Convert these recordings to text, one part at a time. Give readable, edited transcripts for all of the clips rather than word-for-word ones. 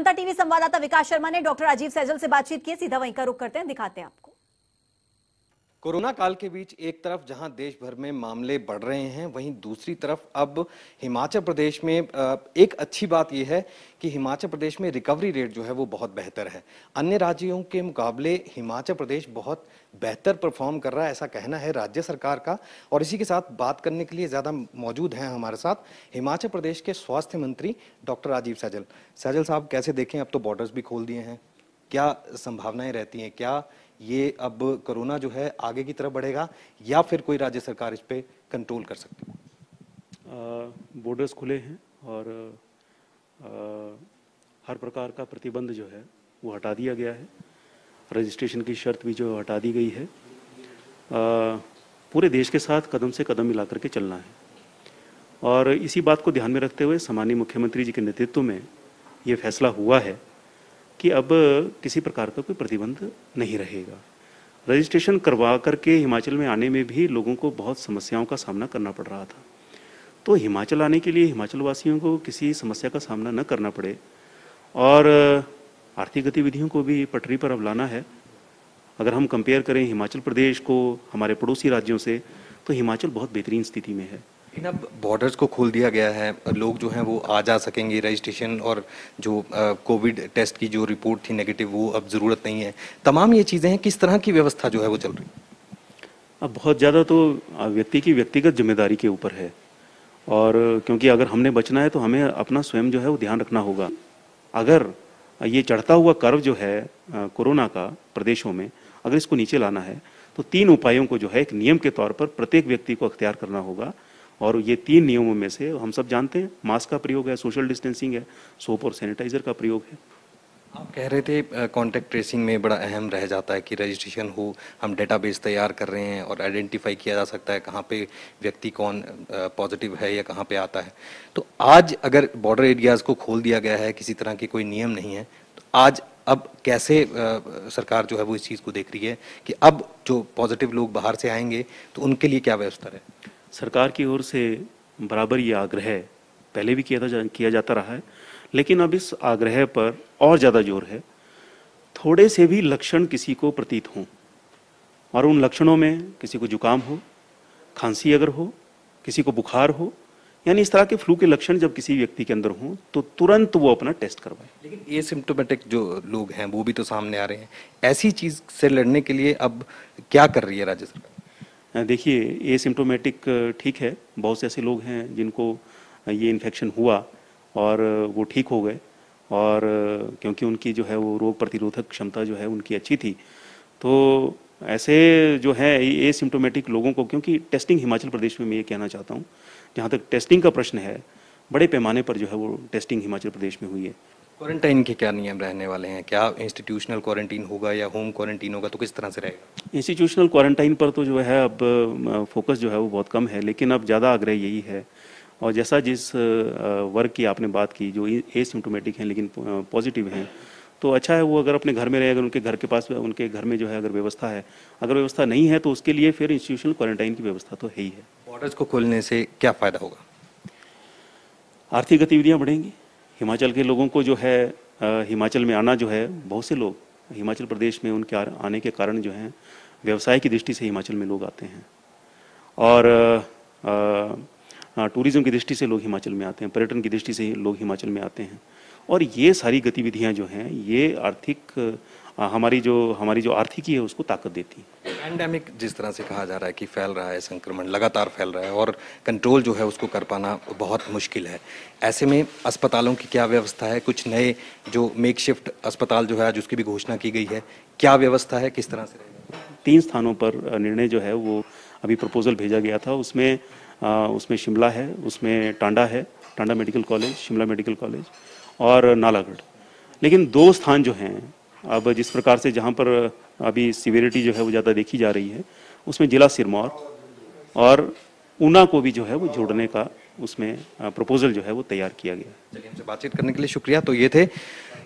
जनता TV संवाददाता विकास शर्मा ने doctor Rajiv Saizal से बातचीत की। सीधा वहीं का रुख करते हैं, दिखाते हैं आपको। कोरोना काल के बीच एक तरफ जहां देश भर में मामले बढ़ रहे हैं, वहीं दूसरी तरफ अब हिमाचल प्रदेश में एक अच्छी बात यह है कि हिमाचल प्रदेश में रिकवरी रेट जो है वो बहुत बेहतर है। अन्य राज्यों के मुकाबले हिमाचल प्रदेश बहुत बेहतर परफॉर्म कर रहा है, ऐसा कहना है राज्य सरकार का। और इसी के साथ बात करने के लिए ज़्यादा मौजूद हैं हमारे साथ हिमाचल प्रदेश के स्वास्थ्य मंत्री डॉक्टर राजीव सैजल। सैजल साहब, कैसे देखें, अब तो बॉर्डर्स भी खोल दिए हैं, क्या संभावनाएं रहती हैं? क्या ये अब कोरोना जो है आगे की तरफ बढ़ेगा या फिर कोई राज्य सरकार इस पे कंट्रोल कर सकती है? बॉर्डर्स खुले हैं और हर प्रकार का प्रतिबंध जो है वो हटा दिया गया है। रजिस्ट्रेशन की शर्त भी जो हटा दी गई है। पूरे देश के साथ कदम से कदम मिला करके चलना है और इसी बात को ध्यान में रखते हुए सम्मानीय मुख्यमंत्री जी के नेतृत्व में ये फैसला हुआ है कि अब किसी प्रकार का कोई प्रतिबंध नहीं रहेगा। रजिस्ट्रेशन करवा करके हिमाचल में आने में भी लोगों को बहुत समस्याओं का सामना करना पड़ रहा था, तो हिमाचल आने के लिए हिमाचल वासियों को किसी समस्या का सामना न करना पड़े और आर्थिक गतिविधियों को भी पटरी पर अब लाना है। अगर हम कंपेयर करें हिमाचल प्रदेश को हमारे पड़ोसी राज्यों से, तो हिमाचल बहुत बेहतरीन स्थिति में है। लेकिन अब बॉर्डर्स को खोल दिया गया है, लोग जो हैं वो आ जा सकेंगे, रजिस्ट्रेशन और जो कोविड टेस्ट की जो रिपोर्ट थी नेगेटिव, वो अब ज़रूरत नहीं है। तमाम ये चीज़ें हैं, किस तरह की व्यवस्था जो है वो चल रही है? अब बहुत ज़्यादा तो व्यक्ति की व्यक्तिगत जिम्मेदारी के ऊपर है और क्योंकि अगर हमने बचना है तो हमें अपना स्वयं जो है वो ध्यान रखना होगा। अगर ये चढ़ता हुआ कर्व जो है कोरोना का प्रदेशों में, अगर इसको नीचे लाना है तो 3 उपायों को जो है एक नियम के तौर पर प्रत्येक व्यक्ति को अख्तियार करना होगा। और ये 3 नियमों में से हम सब जानते हैं, मास्क का प्रयोग है, सोशल डिस्टेंसिंग है, सोप और सैनिटाइजर का प्रयोग है। आप कह रहे थे कॉन्टैक्ट ट्रेसिंग में बड़ा अहम रह जाता है कि रजिस्ट्रेशन हो, हम डेटाबेस तैयार कर रहे हैं और आइडेंटिफाई किया जा सकता है कहाँ पे व्यक्ति कौन पॉजिटिव है या कहाँ पे आता है। तो आज अगर बॉर्डर एरियाज़ को खोल दिया गया है, किसी तरह के कोई नियम नहीं है, तो आज अब कैसे सरकार जो है वो इस चीज़ को देख रही है कि अब जो पॉजिटिव लोग बाहर से आएंगे तो उनके लिए क्या व्यवस्था है? सरकार की ओर से बराबर ये आग्रह पहले भी किया जाता रहा है, लेकिन अब इस आग्रह पर और ज़्यादा जोर है। थोड़े से भी लक्षण किसी को प्रतीत हों और उन लक्षणों में किसी को जुकाम हो, खांसी अगर हो, किसी को बुखार हो, यानी इस तरह के फ्लू के लक्षण जब किसी व्यक्ति के अंदर हों तो तुरंत वो अपना टेस्ट करवाए। लेकिन एसिम्प्टोमेटिक जो लोग हैं वो भी तो सामने आ रहे हैं। ऐसी चीज़ से लड़ने के लिए अब क्या कर रही है राज्य सरकार? देखिए, एसिम्प्टोमेटिक ठीक है, बहुत से ऐसे लोग हैं जिनको ये इन्फेक्शन हुआ और वो ठीक हो गए और क्योंकि उनकी जो है वो रोग प्रतिरोधक क्षमता जो है उनकी अच्छी थी, तो ऐसे जो है एसिम्प्टोमेटिक लोगों को, क्योंकि टेस्टिंग हिमाचल प्रदेश में मैं ये कहना चाहता हूँ, जहाँ तक टेस्टिंग का प्रश्न है, बड़े पैमाने पर जो है वो टेस्टिंग हिमाचल प्रदेश में हुई है। क्वारंटाइन के क्या नियम रहने वाले हैं? क्या इंस्टीट्यूशनल क्वारंटीन होगा या होम क्वारंटीन होगा? तो किस तरह से रहेगा? इंस्टीट्यूशनल क्वारंटाइन पर तो जो है अब फोकस जो है वो बहुत कम है, लेकिन अब ज़्यादा आग्रह यही है। और जैसा जिस वर्ग की आपने बात की, जो एसिम्प्टोमेटिक हैं लेकिन पॉजिटिव हैं, तो अच्छा है वो अगर अपने घर में रहे, अगर उनके घर के पास उनके घर में जो है अगर व्यवस्था है, अगर व्यवस्था नहीं है तो उसके लिए फिर इंस्टीट्यूशनल क्वारंटाइन की व्यवस्था तो है ही है। बॉर्डर्स को खोलने से क्या फ़ायदा होगा? आर्थिक गतिविधियाँ बढ़ेंगी। हिमाचल के लोगों को जो है हिमाचल में आना जो है, बहुत से लोग हिमाचल प्रदेश में उनके आने के कारण जो है व्यवसाय की दृष्टि से हिमाचल में लोग आते हैं और टूरिज्म की दृष्टि से लोग हिमाचल में आते हैं, पर्यटन की दृष्टि से लोग हिमाचल में आते हैं और ये सारी गतिविधियां जो हैं ये आर्थिक हमारी जो आर्थिकी है उसको ताकत देती है। पैंडेमिक जिस तरह से कहा जा रहा है कि फैल रहा है, संक्रमण लगातार फैल रहा है और कंट्रोल जो है उसको कर पाना बहुत मुश्किल है, ऐसे में अस्पतालों की क्या व्यवस्था है? कुछ नए जो मेकशिफ्ट अस्पताल जो है आज उसकी भी घोषणा की गई है, क्या व्यवस्था है, किस तरह से रहेगा? 3 स्थानों पर निर्णय जो है वो अभी प्रपोजल भेजा गया था, उसमें शिमला है, उसमें टांडा है, Tanda medical college, Shimla medical college और नालागढ़। लेकिन 2 स्थान जो हैं अब जिस प्रकार से जहाँ पर अभी सिवियरिटी जो है वो ज़्यादा देखी जा रही है, उसमें जिला सिरमौर और ऊना को भी जो है वो जोड़ने का उसमें प्रपोजल जो है वो तैयार किया गया। चलिए, हमसे बातचीत करने के लिए शुक्रिया। तो ये थे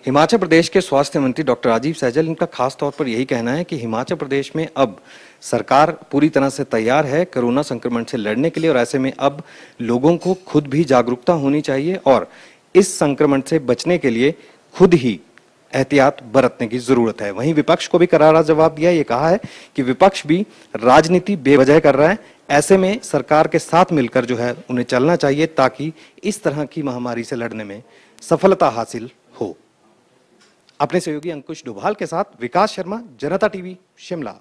हिमाचल प्रदेश के स्वास्थ्य मंत्री डॉक्टर राजीव सैजल। इनका खास तौर पर यही कहना है कि हिमाचल प्रदेश में अब सरकार पूरी तरह से तैयार है कोरोना संक्रमण से लड़ने के लिए और ऐसे में अब लोगों को खुद भी जागरूकता होनी चाहिए और इस संक्रमण से बचने के लिए खुद ही एहतियात बरतने की जरूरत है। वहीं विपक्ष को भी करारा जवाब दिया, ये कहा है कि विपक्ष भी राजनीति बेवजह कर रहा है। ऐसे में सरकार के साथ मिलकर जो है उन्हें चलना चाहिए ताकि इस तरह की महामारी से लड़ने में सफलता हासिल हो। अपने सहयोगी अंकुश डोभाल के साथ विकास शर्मा, जनता टीवी, शिमला।